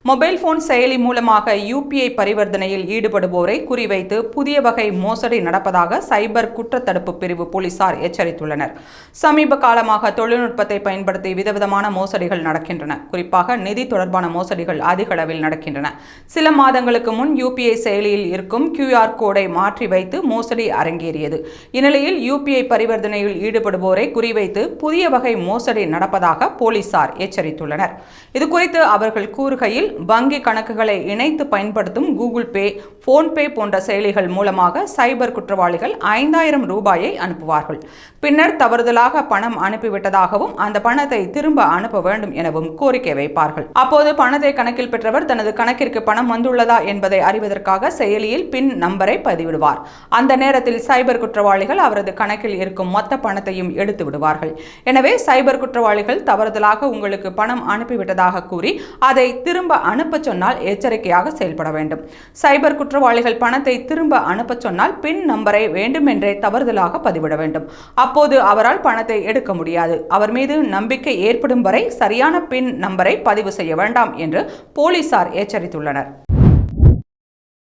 Mobile phone செயலி மூலமாக UPI பரிவர்த்தனையில் ஈடுபடுவோரை குறிவைத்து புதிய வகை மோசடி நடப்பதாக சைபர் குற்றத்தடுப்பு பிரிவு போலீசார் எச்சரித்துள்ளனர். சமீப காலமாக தொழில்நுட்பத்தை பயன்படுத்தி விதவிதமான மோசடிகள் நடக்கின்றன. குறிப்பாக நிதி தொடர்பான மோசடிகள் அதிக அளவில் நடக்கின்றன. சில மாதங்களுக்கு முன் யுபிஐ செயலியில் இருக்கும் QR கோடை மாற்றி வைத்து மோசடி அரங்கேறியது. இந்நிலையில் யுபிஐ பரிவர்த்தனையில் ஈடுபடுவோரை குறிவைத்து புதிய வகை மோசடி நடப்பதாக போலீசார் எச்சரித்துள்ளனர். இதுகுறித்து அவர்கள் கூறுகையில், வங்கி கணக்குகளை இணைத்து பயன்படுத்தும் கூகுள் பே, போன்பே போன்ற செயலிகள் மூலமாக சைபர் குற்றவாளிகள் 5000 ரூபாயை அனுப்புவார்கள். பின்னர் தவறுதலாக பணம் அனுப்பிவிட்டதாகவும் அந்த பணத்தை திரும்ப அனுப்ப வேண்டும் எனவும் கோரிக்கை வைப்பார்கள். அப்போது பணத்தை கணக்கில் பெற்றவர் தனது கணக்கிற்கு பணம் வந்துள்ளதா என்பதை அறிவதற்காக செயலியில் பின் நம்பரை பதிவிடுவார். அந்த நேரத்தில் சைபர் குற்றவாளிகள் அவரது கணக்கில் இருக்கும் மொத்த பணத்தையும் எடுத்து விடுவார்கள். எனவே சைபர் குற்றவாளிகள் தவறுதலாக உங்களுக்கு பணம் அனுப்பிவிட்டதாக கூறி அதை திரும்ப அனுப்ப சொன்னால் எச்சரிக்கையாக செயல்பட வேண்டும். சைபர் குற்றவாளிகள் பணத்தை திரும்ப அனுப்ப சொன்னால் பின் நம்பரை வேண்டுமென்றே தவறுதலாக பதிவிட வேண்டும். அப்போது அவரால் பணத்தை எடுக்க முடியாது. அவர் மீது நம்பிக்கை ஏற்படும் வரை சரியான பின் நம்பரை பதிவு செய்ய வேண்டாம் என்று போலீசார் எச்சரித்துள்ளனர்.